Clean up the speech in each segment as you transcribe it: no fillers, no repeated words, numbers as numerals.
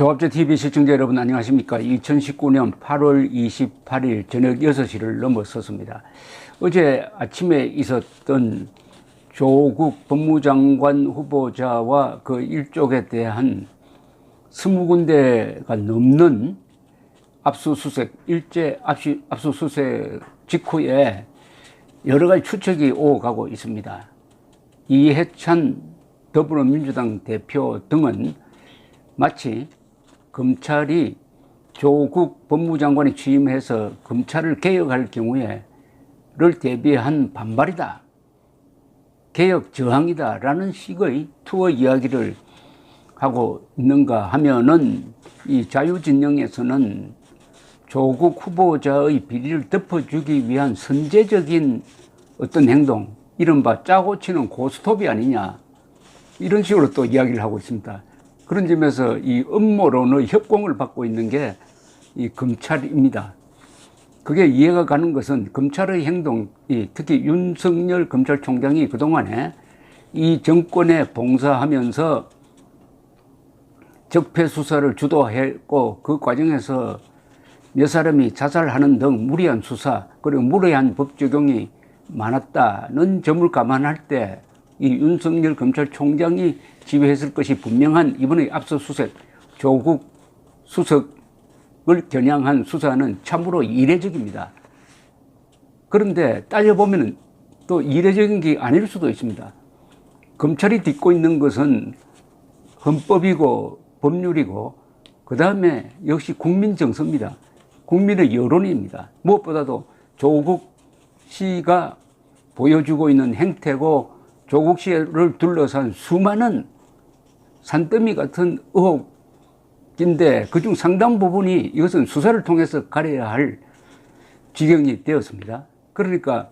조합제TV 시청자 여러분 안녕하십니까. 2019년 8월 28일 저녁 6시를 넘어섰습니다. 어제 아침에 있었던 조국 법무장관 후보자와 그 일족에 대한 20군데가 넘는 압수수색, 일제 압수수색 직후에 여러 가지 추측이 오가고 있습니다. 이해찬 더불어민주당 대표 등은 마치 검찰이 조국 법무장관이 취임해서 검찰을 개혁할 경우에를 대비한 반발이다, 개혁 저항이다 라는 식의 투어 이야기를 하고 있는가 하면은 이 자유진영에서는 조국 후보자의 비리를 덮어주기 위한 선제적인 어떤 행동, 이른바 짜고 치는 고스톱이 아니냐, 이런 식으로 또 이야기를 하고 있습니다. 그런 점에서 이 음모론의 협공을 받고 있는 게 이 검찰입니다. 그게 이해가 가는 것은 검찰의 행동이, 특히 윤석열 검찰총장이 그동안에 이 정권에 봉사하면서 적폐 수사를 주도했고 그 과정에서 몇 사람이 자살하는 등 무리한 수사 그리고 무리한 법 적용이 많았다는 점을 감안할 때 이 윤석열 검찰총장이 지휘했을 것이 분명한 이번의 압수수색, 조국 수석을 겨냥한 수사는 참으로 이례적입니다. 그런데 따져보면 또 이례적인 게 아닐 수도 있습니다. 검찰이 딛고 있는 것은 헌법이고 법률이고 그 다음에 역시 국민 정서입니다. 국민의 여론입니다. 무엇보다도 조국 씨가 보여주고 있는 행태고 조국 씨를 둘러싼 수많은 산더미 같은 의혹인데 그중 상당 부분이 이것은 수사를 통해서 가려야 할 지경이 되었습니다. 그러니까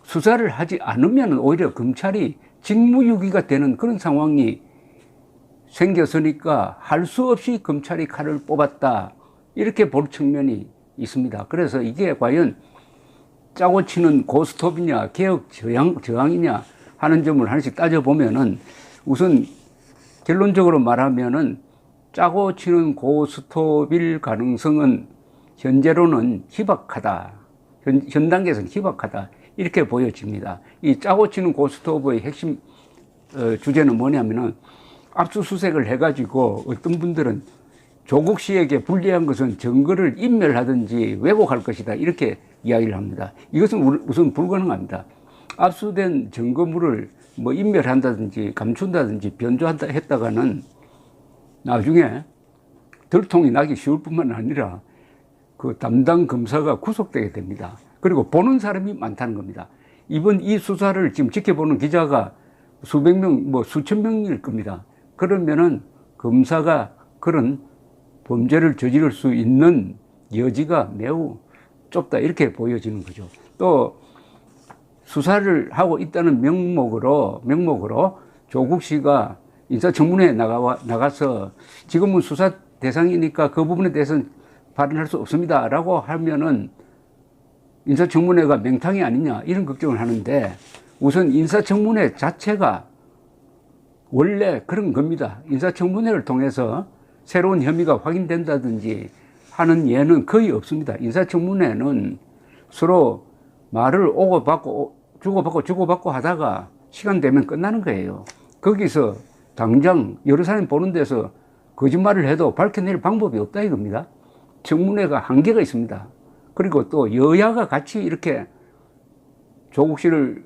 수사를 하지 않으면 오히려 검찰이 직무유기가 되는 그런 상황이 생겼으니까 할 수 없이 검찰이 칼을 뽑았다, 이렇게 볼 측면이 있습니다. 그래서 이게 과연 짜고 치는 고스톱이냐 개혁 저항이냐 하는 점을 하나씩 따져보면은 우선 결론적으로 말하면은 짜고 치는 고스톱일 가능성은 현재로는 희박하다. 현 단계에서는 희박하다, 이렇게 보여집니다. 이 짜고 치는 고스톱의 핵심 주제는 뭐냐면은 압수수색을 해가지고 어떤 분들은 조국 씨에게 불리한 것은 증거를 인멸하든지 왜곡할 것이다, 이렇게 이야기를 합니다. 이것은 우선 불가능합니다. 압수된 증거물을 뭐 인멸한다든지 감춘다든지 변조한다 했다가는 나중에 들통이 나기 쉬울 뿐만 아니라 그 담당 검사가 구속되게 됩니다. 그리고 보는 사람이 많다는 겁니다. 이번 이 수사를 지금 지켜보는 기자가 수백 명, 뭐 수천 명일 겁니다. 그러면은 검사가 그런 범죄를 저지를 수 있는 여지가 매우 좁다, 이렇게 보여지는 거죠. 또 수사를 하고 있다는 명목으로 조국 씨가 인사청문회에 나가서 지금은 수사 대상이니까 그 부분에 대해서는 발언할 수 없습니다 라고 하면은 인사청문회가 맹탕이 아니냐, 이런 걱정을 하는데 우선 인사청문회 자체가 원래 그런 겁니다. 인사청문회를 통해서 새로운 혐의가 확인된다든지 하는 예는 거의 없습니다. 인사청문회는 서로 말을 오고받고 주고받고 하다가 시간 되면 끝나는 거예요. 거기서 당장 여러 사람이 보는 데서 거짓말을 해도 밝혀낼 방법이 없다 이겁니다. 청문회가 한계가 있습니다. 그리고 또 여야가 같이 이렇게 조국 씨를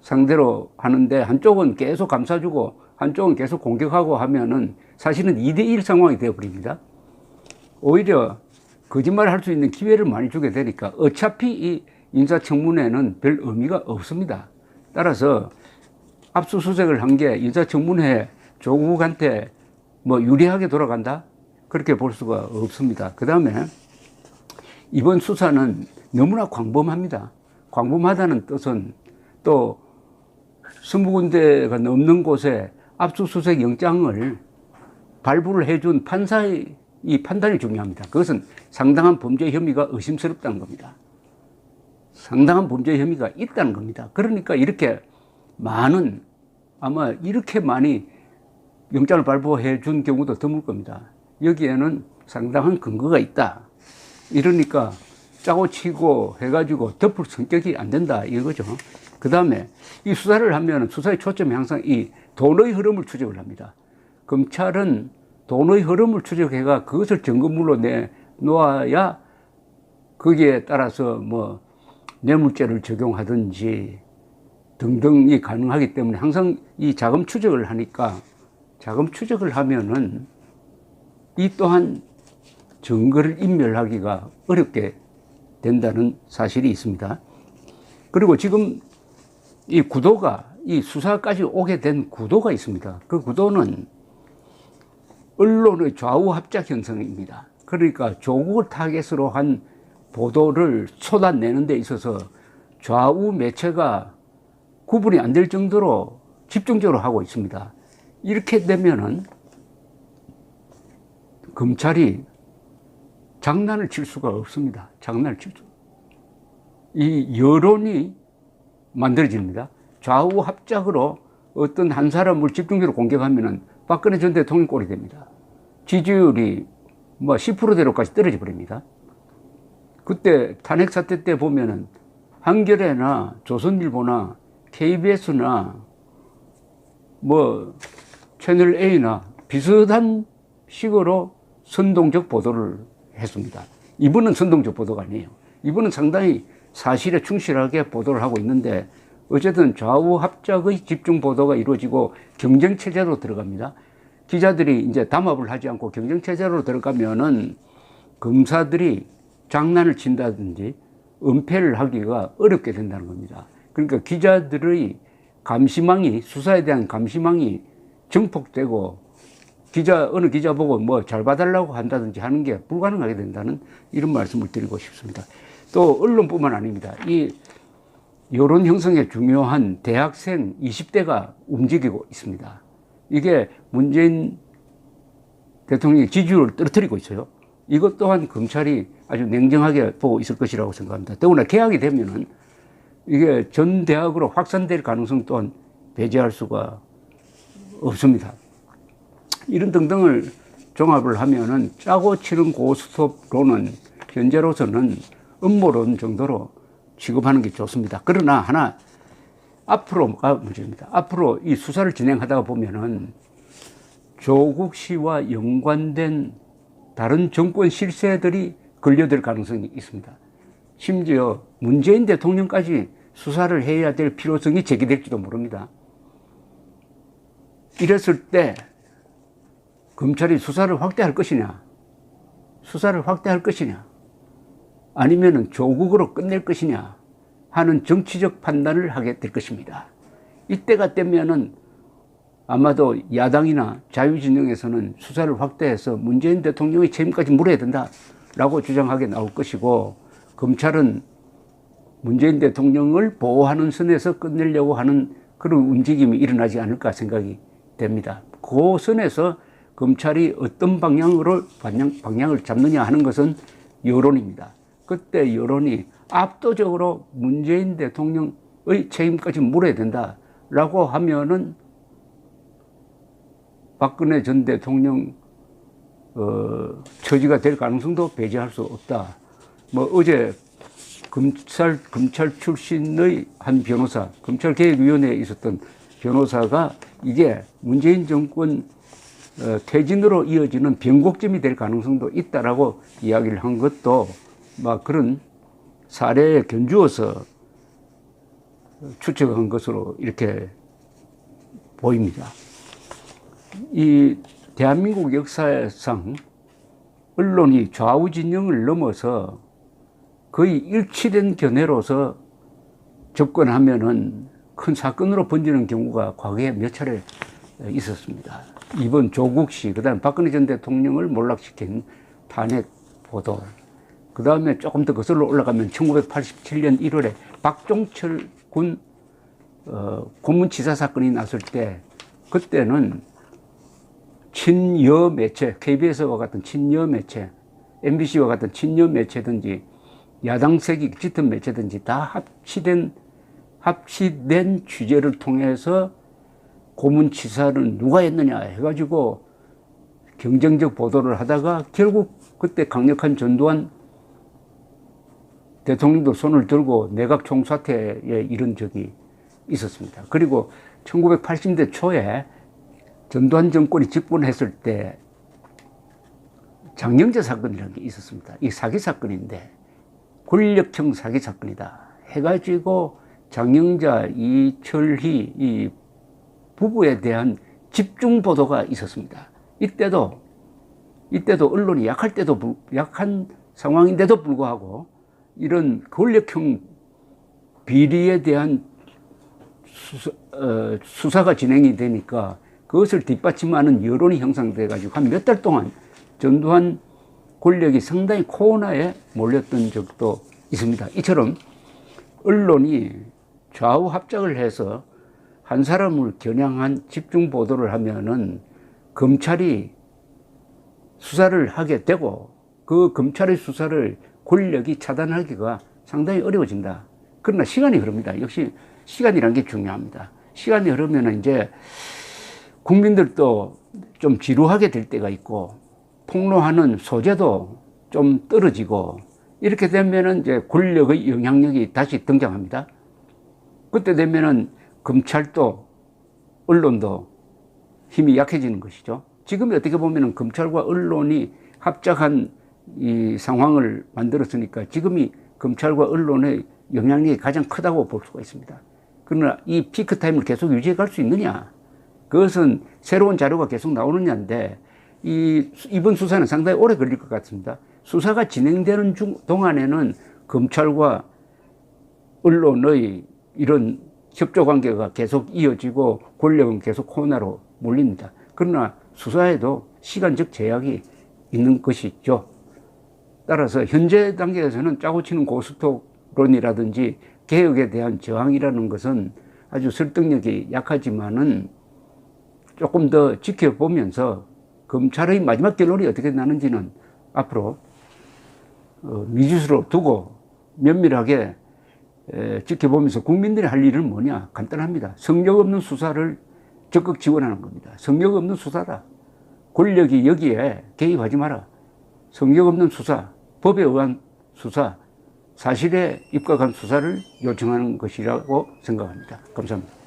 상대로 하는데 한쪽은 계속 감싸주고 한쪽은 계속 공격하고 하면은 사실은 2대1 상황이 되어버립니다. 오히려 거짓말을 할 수 있는 기회를 많이 주게 되니까 어차피 이 인사청문회는 별 의미가 없습니다. 따라서 압수수색을 한 게 인사청문회 조국한테 뭐 유리하게 돌아간다, 그렇게 볼 수가 없습니다. 그 다음에 이번 수사는 너무나 광범합니다. 광범하다는 뜻은 또 20군데가 넘는 곳에 압수수색 영장을 발부를 해준 판사의 이 판단이 중요합니다. 그것은 상당한 범죄 혐의가 의심스럽다는 겁니다. 상당한 범죄 혐의가 있다는 겁니다. 그러니까 이렇게 아마 이렇게 많이 영장을 발부해 준 경우도 드물 겁니다. 여기에는 상당한 근거가 있다. 이러니까 짜고 치고 해가지고 덮을 성격이 안 된다 이거죠. 그 다음에 이 수사를 하면 수사의 초점이 항상 이 돈의 흐름을 추적을 합니다. 검찰은 돈의 흐름을 추적해가 그것을 증거물로 내놓아야 거기에 따라서 뭐 뇌물죄를 적용하든지 등등이 가능하기 때문에 항상 이 자금 추적을 하니까 자금 추적을 하면은 이 또한 증거를 인멸하기가 어렵게 된다는 사실이 있습니다. 그리고 지금 이 구도가 이 수사까지 오게 된 구도가 있습니다. 그 구도는 언론의 좌우 합작 현상입니다. 그러니까 조국을 타겟으로 한 보도를 쏟아내는 데 있어서 좌우 매체가 구분이 안 될 정도로 집중적으로 하고 있습니다. 이렇게 되면은 검찰이 장난을 칠 수가 없습니다. 장난을 칠 수. 이 여론이 만들어집니다. 좌우 합작으로 어떤 한 사람을 집중적으로 공격하면은 박근혜 전 대통령 꼴이 됩니다. 지지율이 뭐 10%대로까지 떨어져 버립니다. 그때 탄핵 사태 때 보면은 한겨레나 조선일보나 KBS나 뭐 채널A나 비슷한 식으로 선동적 보도를 했습니다. 이번은 선동적 보도가 아니에요. 이번은 상당히 사실에 충실하게 보도를 하고 있는데 어쨌든 좌우 합작의 집중 보도가 이루어지고 경쟁 체제로 들어갑니다. 기자들이 이제 담합을 하지 않고 경쟁 체제로 들어가면은 검사들이 장난을 친다든지 은폐를 하기가 어렵게 된다는 겁니다. 그러니까 기자들의 감시망이, 수사에 대한 감시망이 증폭되고 어느 기자 보고 뭐 잘 봐달라고 한다든지 하는 게 불가능하게 된다는 이런 말씀을 드리고 싶습니다. 또 언론뿐만 아닙니다. 이 여론 형성에 중요한 대학생 20대가 움직이고 있습니다. 이게 문재인 대통령의 지지율을 떨어뜨리고 있어요. 이것 또한 검찰이 아주 냉정하게 보고 있을 것이라고 생각합니다. 더구나 개학이 되면은 이게 전 대학으로 확산될 가능성 또한 배제할 수가 없습니다. 이런 등등을 종합을 하면은 짜고 치는 고스톱론은 현재로서는 음모론 정도로 취급하는 게 좋습니다. 그러나 하나 앞으로가 문제입니다. 앞으로 이 수사를 진행하다가 보면은 조국 씨와 연관된 다른 정권 실세들이 걸려들 가능성이 있습니다. 심지어 문재인 대통령까지 수사를 해야 될 필요성이 제기될지도 모릅니다. 이랬을 때 검찰이 수사를 확대할 것이냐, 아니면은 조국으로 끝낼 것이냐 하는 정치적 판단을 하게 될 것입니다. 이때가 되면은 아마도 야당이나 자유진영에서는 수사를 확대해서 문재인 대통령의 책임까지 물어야 된다라고 주장하게 나올 것이고, 검찰은 문재인 대통령을 보호하는 선에서 끝내려고 하는 그런 움직임이 일어나지 않을까 생각이 됩니다. 그 선에서 검찰이 어떤 방향을 잡느냐 하는 것은 여론입니다. 그때 여론이 압도적으로 문재인 대통령의 책임까지 물어야 된다라고 하면은 박근혜 전 대통령 처지가 될 가능성도 배제할 수 없다. 뭐 어제 검찰 출신의 한 변호사, 검찰개혁위원회에 있었던 변호사가 이게 문재인 정권 퇴진으로 이어지는 변곡점이 될 가능성도 있다라고 이야기를 한 것도 막 그런 사례에 견주어서 추측한 것으로 이렇게 보입니다. 이 대한민국 역사상 언론이 좌우 진영을 넘어서 거의 일치된 견해로서 접근하면은 큰 사건으로 번지는 경우가 과거에 몇 차례 있었습니다. 이번 조국 씨, 그 다음에 박근혜 전 대통령을 몰락시킨 탄핵 보도, 그 다음에 조금 더 거슬러 올라가면 1987년 1월에 박종철 군 고문치사 사건이 났을 때, 그때는 친여 매체, KBS와 같은 친여 매체, MBC와 같은 친여 매체든지 야당색이 짙은 매체든지 다 합치된 취재를 통해서 고문치사를 누가 했느냐 해가지고 경쟁적 보도를 하다가 결국 그때 강력한 전두환 대통령도 손을 들고 내각 총사퇴에 이른 적이 있었습니다. 그리고 1980년대 초에 전두환 정권이 집권했을 때 장영재 사건이라는 게 있었습니다. 이 사기 사건인데 권력형 사기 사건이다 해가지고 장영자, 이철희 이 부부에 대한 집중 보도가 있었습니다. 이때도 언론이 약한 상황인데도 불구하고 이런 권력형 비리에 대한 수사가 진행이 되니까 그것을 뒷받침하는 여론이 형성돼 가지고 한 몇 달 동안 전두환 권력이 상당히 코너에 몰렸던 적도 있습니다. 이처럼 언론이 좌우 합작을 해서 한 사람을 겨냥한 집중 보도를 하면은 검찰이 수사를 하게 되고 그 검찰의 수사를 권력이 차단하기가 상당히 어려워진다. 그러나 시간이 흐릅니다. 역시 시간이라는 게 중요합니다. 시간이 흐르면 이제 국민들도 좀 지루하게 될 때가 있고 폭로하는 소재도 좀 떨어지고 이렇게 되면은 이제 권력의 영향력이 다시 등장합니다. 그때 되면은 검찰도 언론도 힘이 약해지는 것이죠. 지금 어떻게 보면은 검찰과 언론이 합작한 이 상황을 만들었으니까 지금이 검찰과 언론의 영향력이 가장 크다고 볼 수가 있습니다. 그러나 이 피크 타임을 계속 유지해 갈 수 있느냐? 그것은 새로운 자료가 계속 나오느냐인데 이번 수사는 상당히 오래 걸릴 것 같습니다. 수사가 진행되는 동안에는 검찰과 언론의 이런 협조 관계가 계속 이어지고 권력은 계속 코너로 몰립니다. 그러나 수사에도 시간적 제약이 있는 것이죠. 따라서 현재 단계에서는 짜고 치는 고스톱론이라든지 개혁에 대한 저항이라는 것은 아주 설득력이 약하지만은 조금 더 지켜보면서 검찰의 마지막 결론이 어떻게 나는지는 앞으로 미지수로 두고 면밀하게 지켜보면서 국민들이 할 일은 뭐냐? 간단합니다. 성역 없는 수사를 적극 지원하는 겁니다. 성역 없는 수사다. 권력이 여기에 개입하지 마라. 성역 없는 수사, 법에 의한 수사, 사실에 입각한 수사를 요청하는 것이라고 생각합니다. 감사합니다.